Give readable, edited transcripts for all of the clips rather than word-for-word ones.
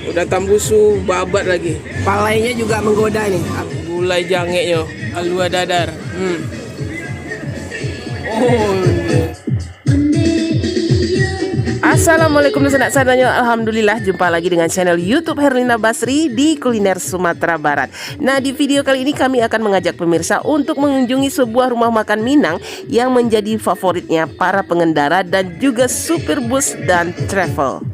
Udah tambusu babat lagi. Palainya juga menggoda nih. Gulai jangeknya, alua dadar. Oh. Assalamualaikum saudara-saudaranya. Alhamdulillah jumpa lagi dengan channel YouTube Herlina Basri di Kuliner Sumatera Barat. Nah, di video kali ini kami akan mengajak pemirsa untuk mengunjungi sebuah rumah makan Minang yang menjadi favoritnya para pengendara dan juga supir bus dan travel.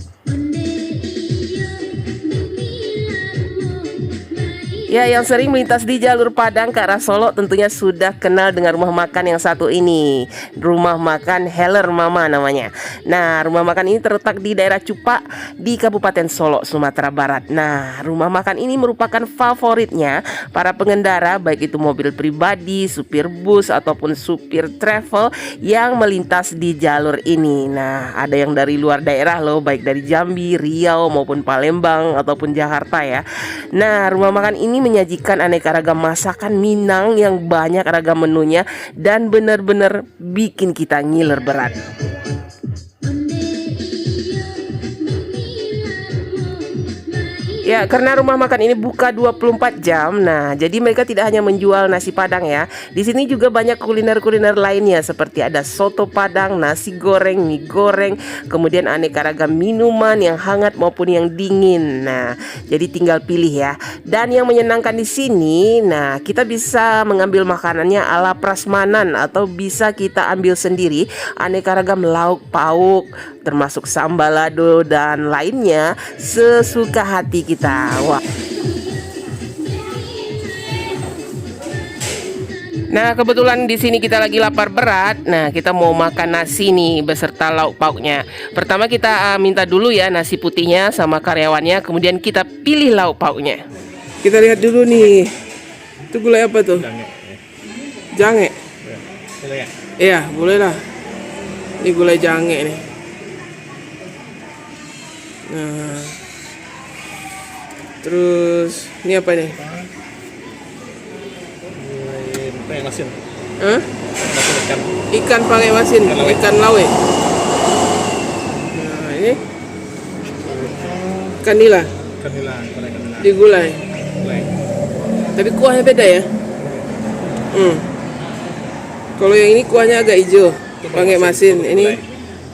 Ya, yang sering melintas di jalur Padang ke arah Solo tentunya sudah kenal dengan rumah makan yang satu ini. Rumah makan Heller Mama namanya. Nah, rumah makan ini terletak di daerah Cupak di Kabupaten Solo, Sumatera Barat. Nah, rumah makan ini merupakan favoritnya para pengendara, baik itu mobil pribadi, supir bus, ataupun supir travel yang melintas di jalur ini. Nah, ada yang dari luar daerah loh, baik dari Jambi, Riau, maupun Palembang, ataupun Jakarta ya. Nah, rumah makan ini menyajikan aneka ragam masakan Minang yang banyak ragam menunya dan benar-benar bikin kita ngiler berat. Ya, karena rumah makan ini buka 24 jam. Nah, jadi mereka tidak hanya menjual nasi Padang ya. Di sini juga banyak kuliner-kuliner lainnya seperti ada soto Padang, nasi goreng, mie goreng, kemudian aneka ragam minuman yang hangat maupun yang dingin. Nah, jadi tinggal pilih ya. Dan yang menyenangkan di sini, nah, kita bisa mengambil makanannya ala prasmanan atau bisa kita ambil sendiri aneka ragam lauk pauk termasuk sambalado dan lainnya sesuka hati kita. Wah. Nah, kebetulan di sini kita lagi lapar berat. Nah, kita mau makan nasi nih beserta lauk pauknya. Pertama kita minta dulu ya nasi putihnya sama karyawannya, kemudian kita pilih lauk pauknya. Kita lihat dulu nih. Itu gulai apa tuh? Jange. Iya, boleh lah. Ini gulai jange nih. Nah, terus ini apa nih? Pakai masin. Hah? Ikan. Ikan pakai masin, ikan lawe. Nah, ini ikan nila. Ikan nila. Digulai. Tapi kuahnya beda ya. Kalau yang ini kuahnya agak hijau, pakai masin. Ini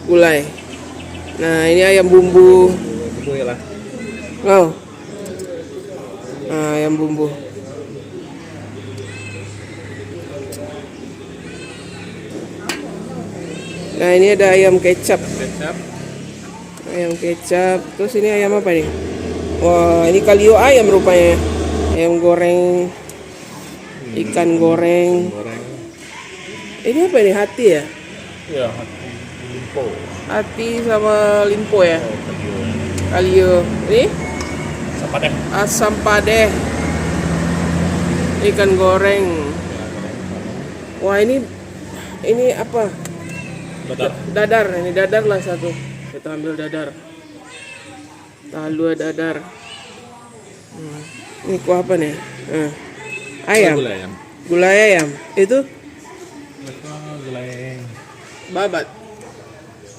gulai. Nah, ini ayam bumbu. Oh. Nah, ayam bumbu. Nah, ini ada ayam kecap. Ayam kecap. Terus ini ayam apa nih? Wah, ini kalio ayam rupanya. Ayam goreng. Ikan goreng. Ini apa nih? Hati ya? Iya, hati limpo. Hati sama limpo ya? Kalio. Ini? Asam padeh. Ikan goreng. Wah, ini apa? Dadar. Ini dadar lah satu. Kita ambil dadar. Talua dadar. Ini kuah apa nih? Ayam. Gulai ayam. Itu? Gulai. Babat.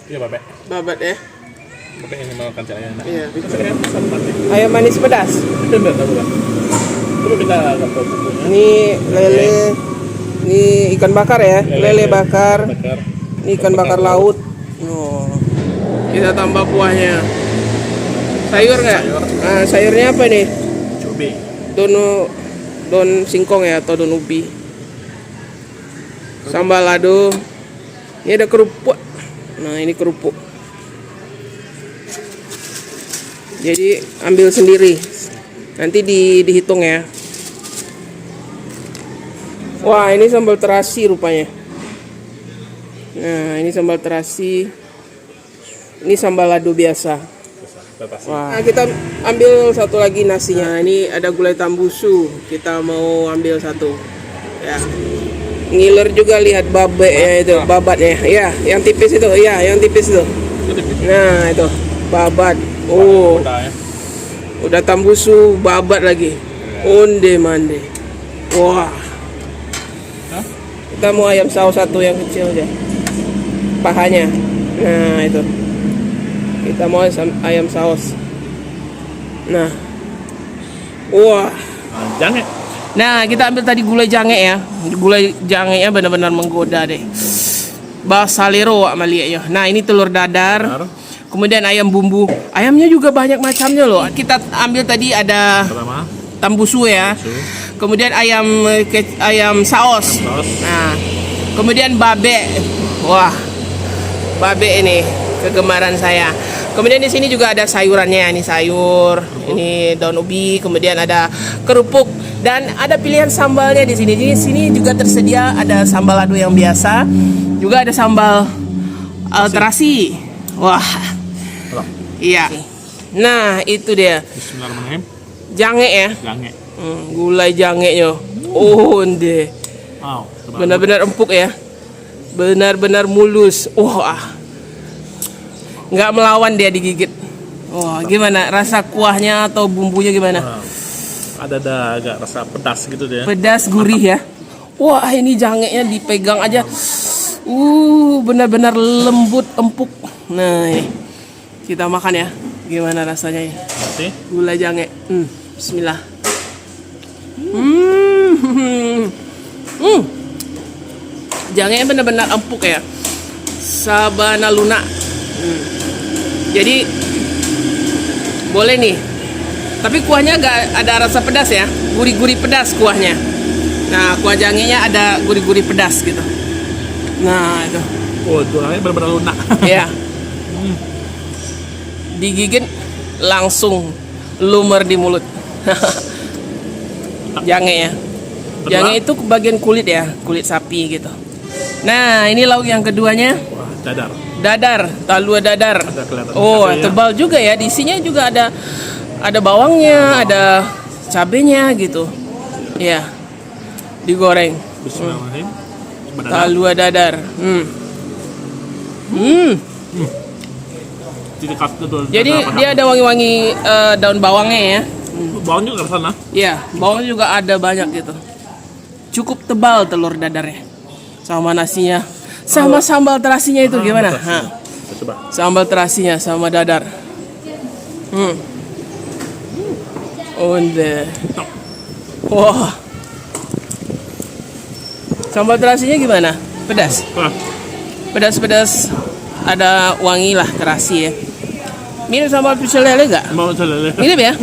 Iya, babek. Babat ya? Babek yang mau kancah ayam. Iya. Ayam manis pedas. Ini lele. Ini ikan bakar ya? Lele bakar. Ini ikan bakar laut. Oh. Kita tambah kuahnya. Sayur nggak? Nah, sayurnya apa nih? Ubi. Daun singkong ya atau daun ubi. Sambalado. Ini ada kerupuk. Nah, ini kerupuk. Jadi ambil sendiri. Nanti dihitung ya. Wah, ini sambal terasi rupanya. Nah, ini sambal terasi. Ini sambal lado biasa. Wah, nah, kita ambil satu lagi nasinya. Nah, ini ada gulai tambusu. Kita mau ambil satu. Ya. Ngiler juga lihat babe ya itu, babatnya. Ya, yang tipis itu. Ya, yang tipis itu. Nah, itu babat. Oh. Udah tambusu babat lagi. Onde mande. Wah. Kita mau ayam saus satu yang kecil aja. Pahanya. Nah, itu. Kita mau ayam saus. Nah, wah. Jangan. Nah, kita ambil tadi gulai jange ya. Gulai jangenya benar-benar menggoda deh. Basalero Amalia ya. Nah, ini telur dadar. Kemudian ayam bumbu. Ayamnya juga banyak macamnya loh. Kita ambil tadi ada Pertama, tambusu ya. Kemudian ayam saos. Nah, kemudian babe. Wah. Babe ini kegemaran saya. Kemudian di sini juga ada sayurannya, ini sayur, ini daun ubi, kemudian ada kerupuk dan ada pilihan sambalnya di sini. Di sini juga tersedia ada sambal lado yang biasa, juga ada sambal terasi. Wah. Iya. Nah, itu dia. Bismillahirrahmanirrahim. Jange ya. Jange. Gulai jangenya. Oh, deh. Wow. Benar-benar empuk ya. Benar-benar mulus. Wah. Nggak melawan dia digigit. Wah, gimana rasa kuahnya atau bumbunya gimana? Ada agak rasa pedas gitu deh. Pedas gurih ya. Wah, ini jangenya dipegang aja. Benar-benar lembut empuk. Nah, ini. Kita makan ya. Gimana rasanya ya? Oke. Gulai jange. Bismillah. Jangenya benar-benar empuk ya. Sabana Luna. Jadi boleh nih. Tapi kuahnya agak ada rasa pedas ya. Gurih-gurih pedas kuahnya. Nah, kuah jangenya ada gurih-gurih pedas gitu. Nah, itu. Oh, tulangnya benar-benar lunak. Ya. Digigit langsung lumer di mulut. Jange ya. Jange itu bagian kulit ya, kulit sapi gitu. Nah, ini lauk yang keduanya. Wah, dadar. Dadar, talua dadar. Kelihatan Oh, ya. tebal juga ya. Di sini juga ada bawangnya, ada cabenya gitu. Ya. Digoreng. Bismillahirrahmanirrahim. Talua dadar. Jadi dia ada wangi-wangi daun bawangnya ya. Bawang juga ke sana. Iya, bawangnya juga ada banyak gitu. Cukup tebal telur dadarnya. Sama nasinya. Sama sambal terasinya itu gimana? Coba. Sambal terasinya sama dadar. Onde. Wah. Sambal terasinya gimana? Pedas. Pedas-pedas. Ada wangi lah terasi ya. Mirip sambal pecel lele nggak? Mau lele. Mirip ya?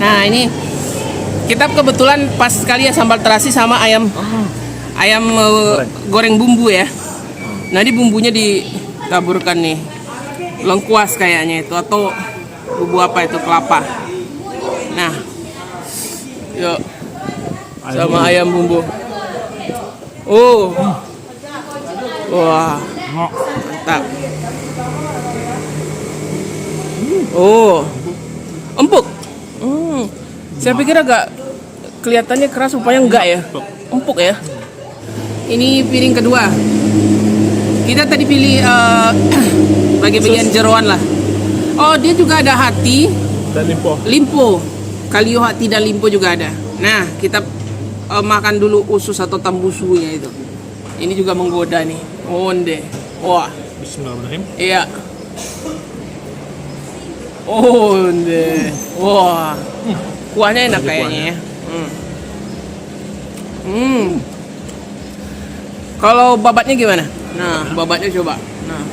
Nah, ini kita kebetulan pas sekali ya sambal terasi sama ayam goreng bumbu ya. Nah, ini bumbunya ditaburkan nih. Lengkuas kayaknya itu atau bumbu apa itu, kelapa. Nah, yuk sama ayam bumbu. Wah, mantap. Empuk. Saya pikir agak kelihatannya keras, rupanya enggak ya. Empuk ya. Ini piring kedua. Kita tadi pilih bagian jeroan lah. Oh, dia juga ada hati Dan limpo. Kalio hati dan limpo juga ada. Nah, kita makan dulu usus atau tambusunya itu. Ini juga menggoda nih. Onde. Wah. Bismillahirrahmanirrahim. Iya. Onde. Wah. Kuahnya enak kayaknya ya. Kalau babatnya gimana? Nah, babatnya coba. Nah,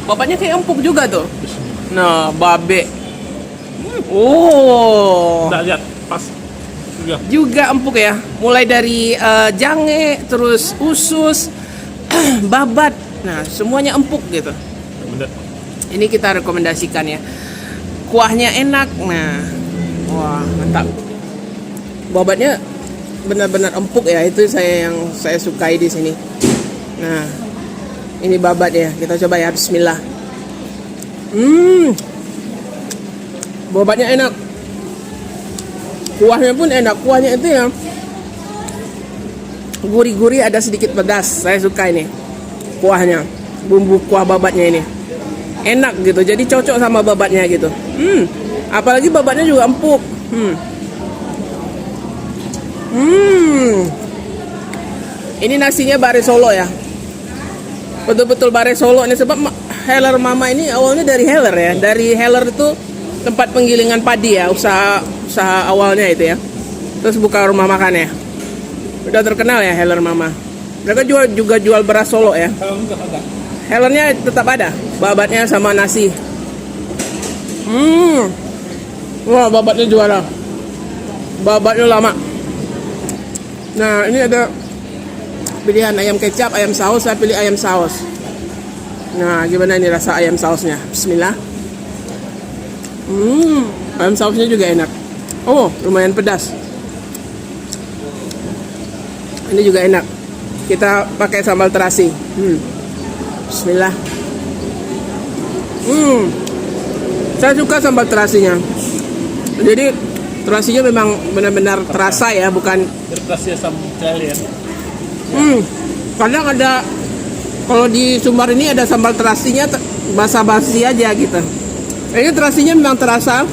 babatnya kayak empuk juga tuh. Nah, babe. Nggak lihat pas juga empuk ya. Mulai dari jange, terus usus, babat. Nah, semuanya empuk gitu. Bener. Ini kita rekomendasikan ya. Kuahnya enak. Nah, wah mantap. Babatnya benar-benar empuk ya. Itu yang saya sukai di sini. Nah, ini babat ya. Kita coba ya. Bismillah. Babatnya enak. Kuahnya pun enak. Kuahnya itu ya gurih-gurih, ada sedikit pedas. Saya suka ini kuahnya. Bumbu kuah babatnya ini enak gitu. Jadi cocok sama babatnya gitu. Apalagi babatnya juga empuk. Ini nasinya Bare Solo ya. Betul-betul Bare Solo ini, sebab Heller Mama ini awalnya dari Heller ya. Dari Heller itu tempat penggilingan padi ya, usaha awalnya itu ya. Terus buka rumah makan ya. Udah terkenal ya Heller Mama. Mereka juga jual beras Solo ya. Kalau enggak ada. Hellernya tetap ada, babatnya sama nasi. Wah, babatnya juara. Babatnya lama. Nah, ini ada pilihan ayam kecap, ayam saus. Saya pilih ayam saus. Nah, gimana ini rasa ayam sausnya? Bismillah. Ayam sausnya juga enak. Oh, lumayan pedas. Ini juga enak. Kita pakai sambal terasi. Bismillah. Saya suka sambal terasinya. Jadi terasinya memang benar-benar terasa ya, bukan. Berkasih sama kalian. Kadang ada, kalau di Sumbar ini ada sambal terasinya basa-basi aja gitu. Ini terasinya memang terasa.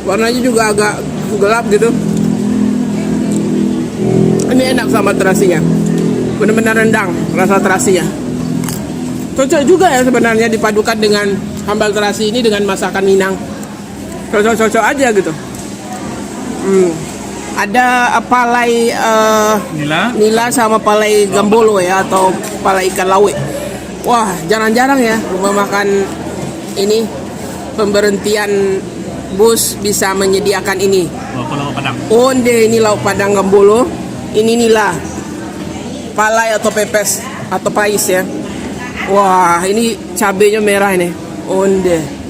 Warnanya juga agak gelap gitu. Ini enak sambal terasinya. Benar-benar rendang rasa terasinya. Cocok juga ya sebenarnya dipadukan dengan sambal terasi ini dengan masakan Minang. Cocok-cocok aja gitu. Ada palai nila sama palai gambolo ya, atau palai ikan laut. Wah, jarang-jarang ya rumah makan ini pemberhentian bus bisa menyediakan ini. Lauk Padang. Onde, ini lauk Padang gambolo. Ini nila, palai atau pepes atau pais ya. Wah, ini cabenya merah ini. Onde.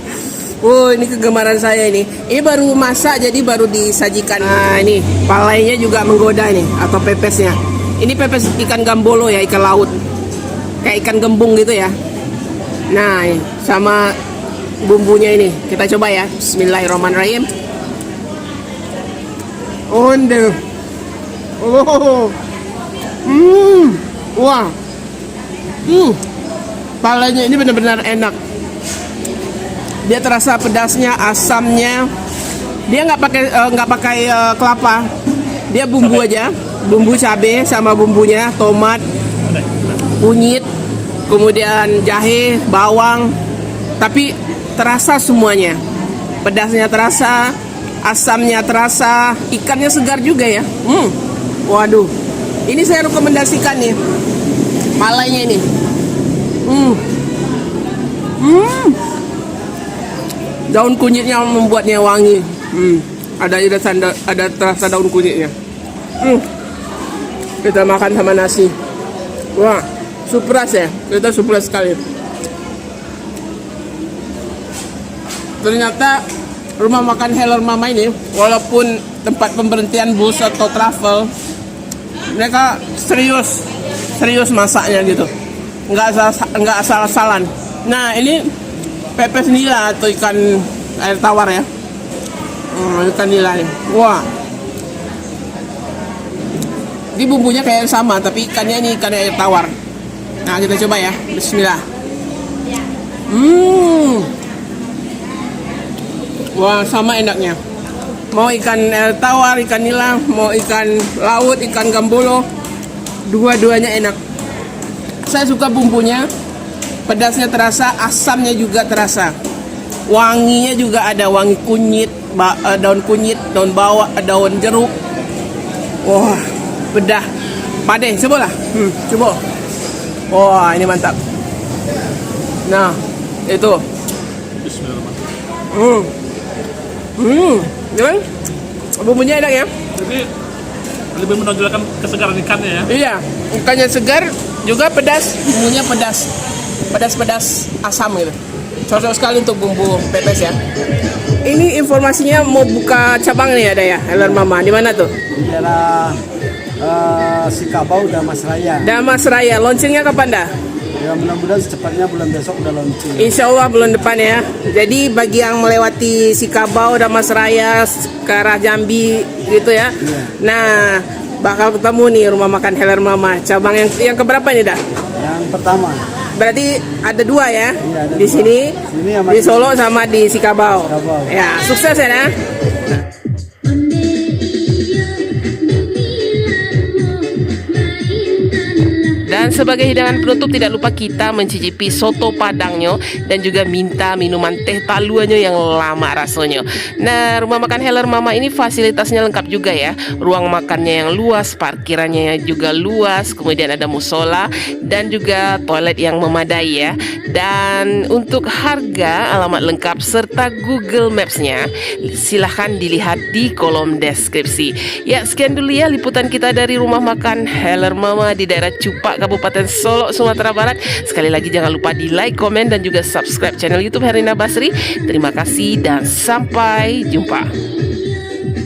Oh, ini kegemaran saya ini. Ini baru masak jadi baru disajikan. Nah, ini palainya juga menggoda ini atau pepesnya. Ini pepes ikan gambolo ya, ikan laut. Kayak ikan gembung gitu ya. Nah, ini sama bumbunya ini. Kita coba ya. Bismillahirrahmanirrahim. Onde. Oh. Wah. Palanya ini benar-benar enak. Dia terasa pedasnya, asamnya. Dia nggak pakai kelapa. Dia bumbu aja, bumbu cabai sama bumbunya, tomat, kunyit, kemudian jahe, bawang. Tapi terasa semuanya. Pedasnya terasa, asamnya terasa, ikannya segar juga ya. Waduh, ini saya rekomendasikan nih, palainya ini. Daun kunyitnya membuatnya wangi. Ada terasa daun kunyitnya. Kita makan sama nasi. Wah, supras ya. Kita supras sekali. Ternyata rumah makan Heller Mama ini, walaupun tempat pemberhentian bus atau travel, mereka serius masaknya gitu. Nggak asal-asalan. Nah, ini pepes nila atau ikan air tawar ya. Ikan nila nih. Wah. Ini bumbunya kayak sama, tapi ikannya ini ikan air tawar. Nah, kita coba ya. Bismillah. Wah, sama enaknya. Mau ikan air tawar, ikan nila, mau ikan laut, ikan gambolo, dua-duanya enak. Saya suka bumbunya. Pedasnya terasa, asamnya juga terasa. Wanginya juga ada, wangi kunyit, daun kunyit, daun bawang, daun jeruk. Wah, bedah. Pade, coba lah. Coba. Wah, ini mantap. Nah, itu. Bismillahirrahmanirrahim. Gimana? Bumbunya enak ya? Jadi lebih menonjolkan kesegaran ikannya ya. Iya, ikannya segar, juga pedas, bumbunya pedas. Pedas-pedas asam gitu. Cocok sekali untuk bumbu pepes ya. Ini informasinya mau buka cabang nih ada ya, Heller Mama. Di mana tuh? Di daerah Sikabau, Damas Raya. Damas Raya. Launchingnya kapan dah? Ya, mudah-mudahan secepatnya bulan besok udah launching. Insya Allah bulan depan ya. Jadi bagi yang melewati Sikabau, Damas Raya, ke arah Jambi gitu ya. Iya. Nah, bakal ketemu nih rumah makan Heller Mama. Cabang yang keberapa nih dah? Yang pertama. Berarti ada dua ya, Iya, ada di dua. sini, Sini sama di di- Solo sama di Sikabau. Sikabau. Ya, sukses ya. Nah. Dan sebagai hidangan penutup tidak lupa kita mencicipi soto Padangnya dan juga minta minuman teh taluannya yang lama rasanya. Nah, rumah makan Heller Mama ini fasilitasnya lengkap juga ya. Ruang makannya yang luas, parkirannya juga luas, kemudian ada musola dan juga toilet yang memadai ya. Dan untuk harga, alamat lengkap serta Google Maps-nya silahkan dilihat di kolom deskripsi. Ya, sekian dulu ya liputan kita dari rumah makan Heller Mama di daerah Cupak, Kabupaten Solok, Sumatera Barat. Sekali lagi jangan lupa di like, komen, dan juga subscribe channel YouTube Herlina Basri. Terima kasih dan sampai jumpa.